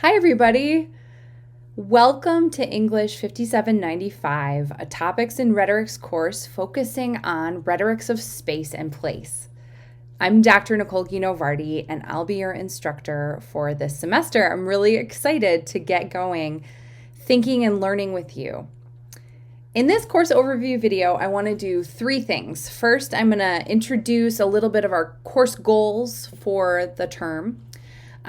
Hi, everybody. Welcome to English 5795, a Topics in Rhetorics course focusing on rhetorics of space and place. I'm Dr. Nicole Guinovardi, and I'll be your instructor for this semester. I'm really excited to get going thinking and learning with you. In this course overview video, I want to do three things. First, I'm going to introduce a little bit of our course goals for the term.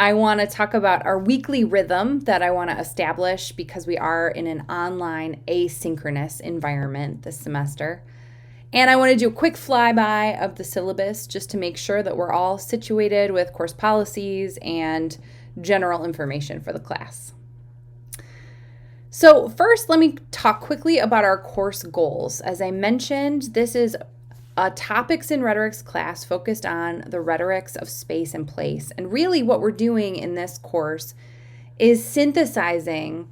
I want to talk about our weekly rhythm that I want to establish because we are in an online asynchronous environment this semester. And I want to do a quick flyby of the syllabus just to make sure that we're all situated with course policies and general information for the class. So first, let me talk quickly about our course goals. As I mentioned, this is a Topics in Rhetorics class focused on the rhetorics of space and place. And really what we're doing in this course is synthesizing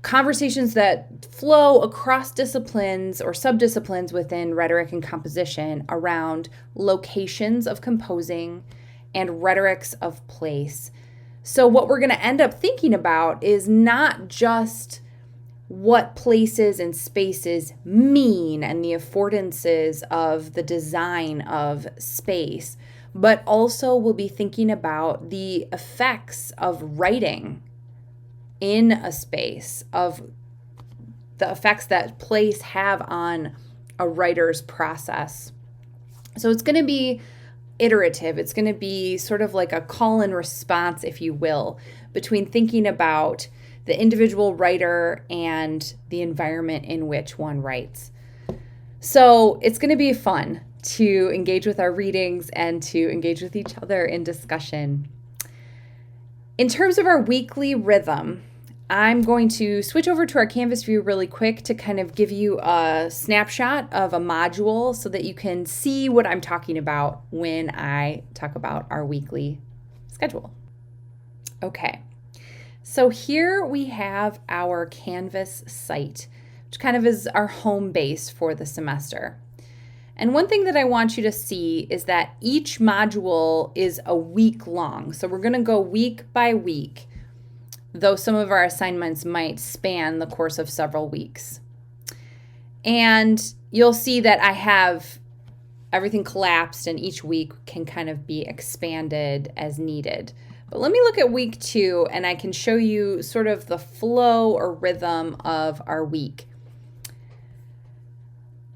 conversations that flow across disciplines or subdisciplines within rhetoric and composition around locations of composing and rhetorics of place. So what we're going to end up thinking about is not just what places and spaces mean and the affordances of the design of space, but also we'll be thinking about the effects of writing in a space, of the effects that place have on a writer's process. So it's going to be iterative. It's going to be sort of like a call and response, if you will, between thinking about the individual writer and the environment in which one writes. So it's going to be fun to engage with our readings and to engage with each other in discussion. In terms of our weekly rhythm, I'm going to switch over to our Canvas view really quick to kind of give you a snapshot of a module so that you can see what I'm talking about when I talk about our weekly schedule. Okay. So here we have our Canvas site, which kind of is our home base for the semester. And one thing that I want you to see is that each module is a week long. So we're going to go week by week, though some of our assignments might span the course of several weeks. And you'll see that I have everything collapsed and each week can kind of be expanded as needed. But let me look at week 2 and I can show you sort of the flow or rhythm of our week.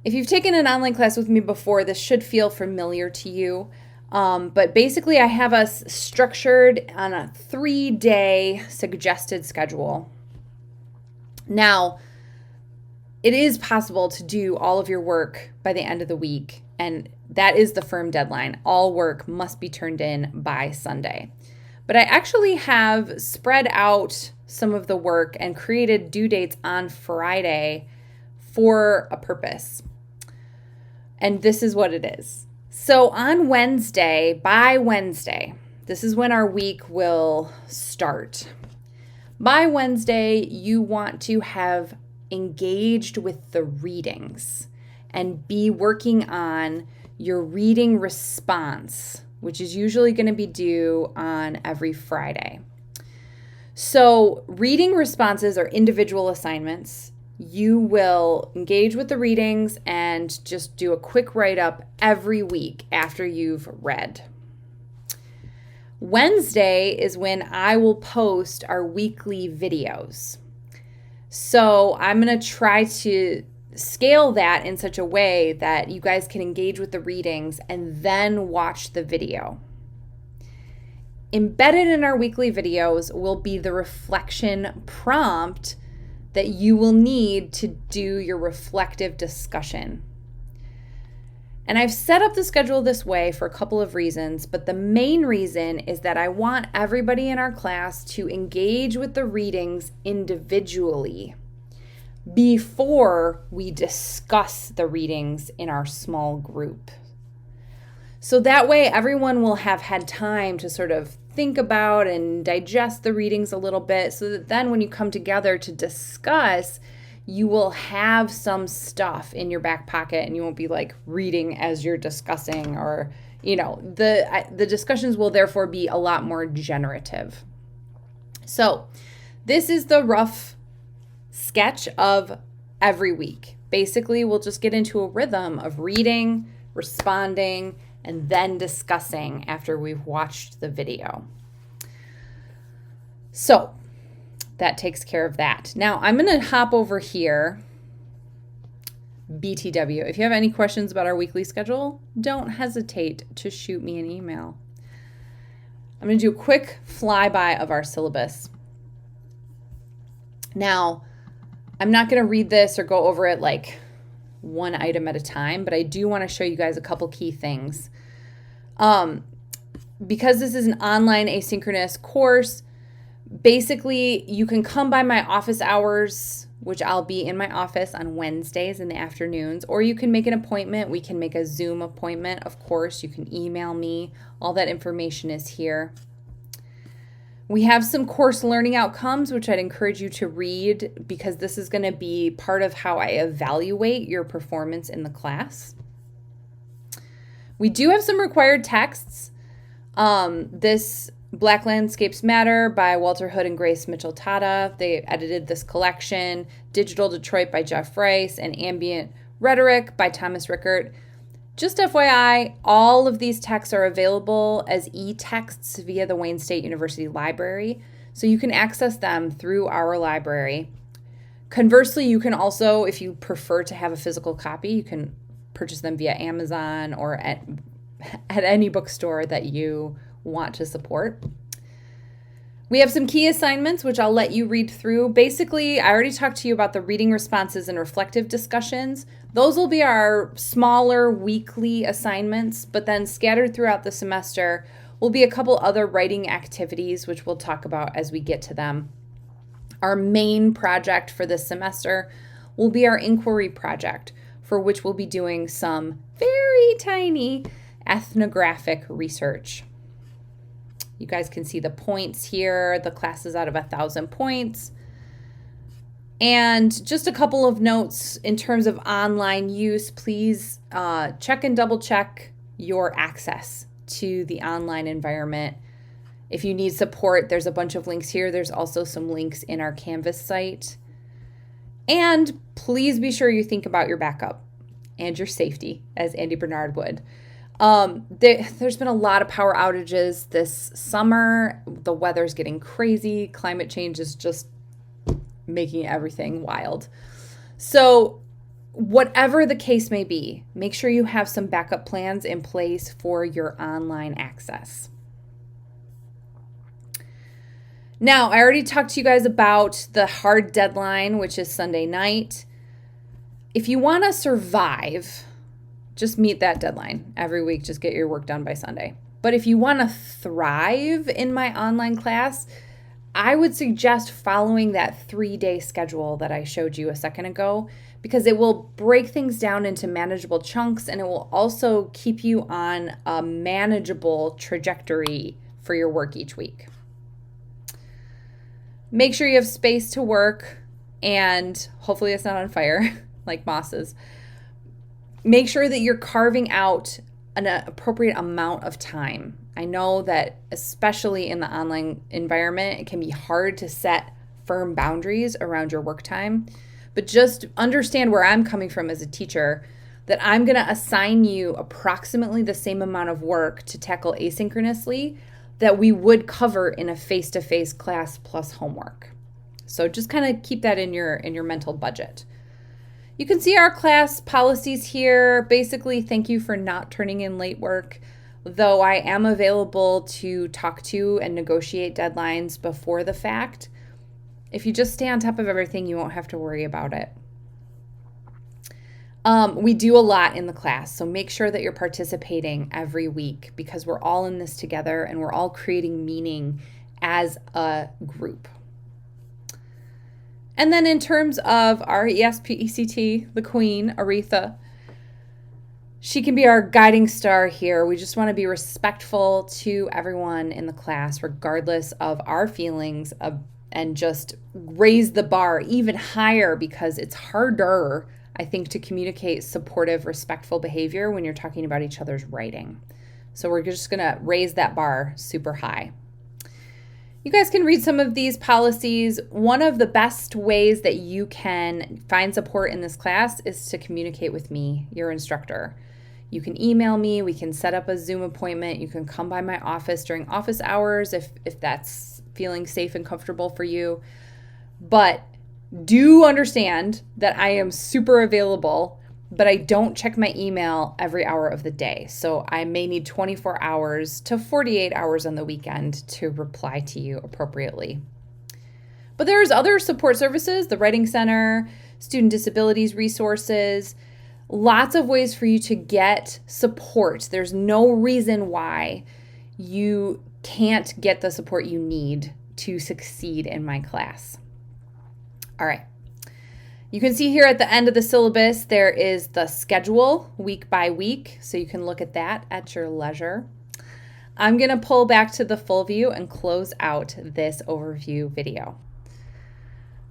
If you've taken an online class with me before, this should feel familiar to you. But basically I have us structured on a 3-day suggested schedule. Now, it is possible to do all of your work by the end of the week, and that is the firm deadline. All work must be turned in by Sunday. But I actually have spread out some of the work and created due dates on Friday for a purpose. And this is what it is. So on Wednesday, by Wednesday, this is when our week will start. By Wednesday, you want to have engaged with the readings and be working on your reading response, which is usually going to be due on every Friday. So reading responses are individual assignments. You will engage with the readings and just do a quick write-up every week after you've read. Wednesday is when I will post our weekly videos. So I'm going to try to scale that in such a way that you guys can engage with the readings and then watch the video. Embedded in our weekly videos will be the reflection prompt that you will need to do your reflective discussion. And I've set up the schedule this way for a couple of reasons, but the main reason is that I want everybody in our class to engage with the readings individually before we discuss the readings in our small group. So that way everyone will have had time to sort of think about and digest the readings a little bit so that then when you come together to discuss, you will have some stuff in your back pocket and you won't be like reading as you're discussing, or, you know, the discussions will therefore be a lot more generative. So this is the rough sketch of every week. Basically, we'll just get into a rhythm of reading, responding, and then discussing after we've watched the video. So that takes care of that. Now I'm going to hop over here. BTW. If you have any questions about our weekly schedule, don't hesitate to shoot me an email. I'm going to do a quick flyby of our syllabus. Now, I'm not going to read this or go over it like one item at a time, but I do want to show you guys a couple key things. Because this is an online asynchronous course, basically you can come by my office hours, which I'll be in my office on Wednesdays in the afternoons, or you can make an appointment. We can make a Zoom appointment. Of course, you can email me. All that information is here. We have some course learning outcomes, which I'd encourage you to read because this is going to be part of how I evaluate your performance in the class. We do have some required texts. This Black Landscapes Matter by Walter Hood and Grace Mitchell-Tata. They edited this collection. Digital Detroit by Jeff Rice and Ambient Rhetoric by Thomas Rickert. Just FYI, all of these texts are available as e-texts via the Wayne State University Library, so you can access them through our library. Conversely, you can also, if you prefer to have a physical copy, you can purchase them via Amazon or at any bookstore that you want to support. We have some key assignments, which I'll let you read through. Basically, I already talked to you about the reading responses and reflective discussions. Those will be our smaller weekly assignments, but then scattered throughout the semester will be a couple other writing activities, which we'll talk about as we get to them. Our main project for this semester will be our inquiry project, for which we'll be doing some very tiny ethnographic research. You guys can see the points here. The class is out of 1,000 points. And just a couple of notes in terms of online use. Please check and double check your access to the online environment. If you need support, there's a bunch of links here. There's also some links in our Canvas site. And please be sure you think about your backup and your safety, as Andy Bernard would. There's been a lot of power outages this summer. The weather's getting crazy. Climate change is just making everything wild. So whatever the case may be, make sure you have some backup plans in place for your online access. Now, I already talked to you guys about the hard deadline, which is Sunday night. If you want to survive, just meet that deadline every week. Just get your work done by Sunday. But if you want to thrive in my online class, I would suggest following that 3-day schedule that I showed you a second ago, because it will break things down into manageable chunks, and it will also keep you on a manageable trajectory for your work each week. Make sure you have space to work, and hopefully it's not on fire like Moss's. Make sure that you're carving out an appropriate amount of time. I know that especially in the online environment, it can be hard to set firm boundaries around your work time, but just understand where I'm coming from as a teacher, that I'm going to assign you approximately the same amount of work to tackle asynchronously that we would cover in a face-to-face class plus homework. So just kind of keep that in your mental budget. You can see our class policies here. Basically, thank you for not turning in late work, though I am available to talk to and negotiate deadlines before the fact. If you just stay on top of everything, you won't have to worry about it. We do a lot in the class, so make sure that you're participating every week, because we're all in this together and we're all creating meaning as a group. And then in terms of our ESP-ECT, the queen, Aretha, she can be our guiding star here. We just want to be respectful to everyone in the class, regardless of our feelings, and just raise the bar even higher, because it's harder, I think, to communicate supportive, respectful behavior when you're talking about each other's writing. So we're just going to raise that bar super high. You guys can read some of these policies. One of the best ways that you can find support in this class is to communicate with me, your instructor. You can email me, we can set up a Zoom appointment, you can come by my office during office hours if that's feeling safe and comfortable for you. But do understand that I am super available, but I don't check my email every hour of the day. So I may need 24 hours to 48 hours on the weekend to reply to you appropriately. But there's other support services, the Writing Center, Student Disabilities Resources, lots of ways for you to get support. There's no reason why you can't get the support you need to succeed in my class. All right. You can see here at the end of the syllabus, there is the schedule week by week, so you can look at that at your leisure. I'm going to pull back to the full view and close out this overview video.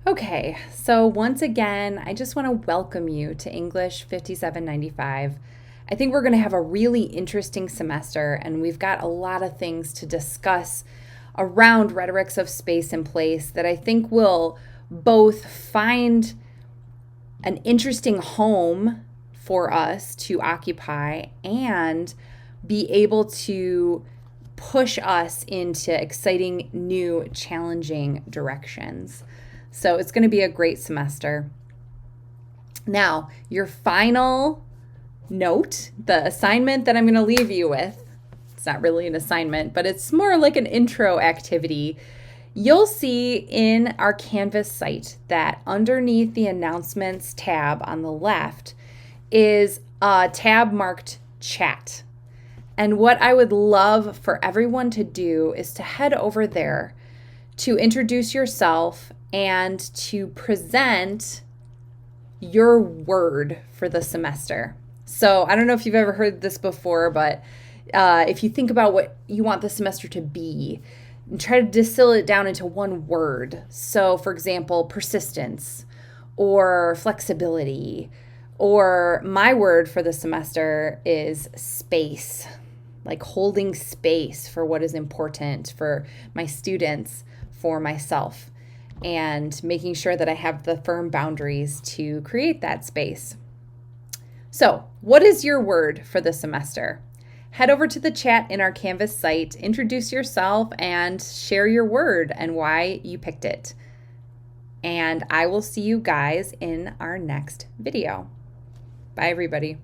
Okay, so once again, I just want to welcome you to English 5795. I think we're going to have a really interesting semester, and we've got a lot of things to discuss around rhetorics of space and place that I think will both find an interesting home for us to occupy and be able to push us into exciting, new, challenging directions. So it's going to be a great semester. Now, your final note, the assignment that I'm going to leave you with, it's not really an assignment, but it's more like an intro activity. You'll see in our Canvas site that underneath the announcements tab on the left is a tab marked chat. And what I would love for everyone to do is to head over there to introduce yourself and to present your word for the semester. So I don't know if you've ever heard this before, but if you think about what you want the semester to be, and try to distill it down into one word. So, for example, persistence or flexibility, or my word for the semester is space, like holding space for what is important for my students, for myself, and making sure that I have the firm boundaries to create that space. So, what is your word for the semester? Head over to the chat in our Canvas site, introduce yourself, and share your word and why you picked it. And I will see you guys in our next video. Bye, everybody.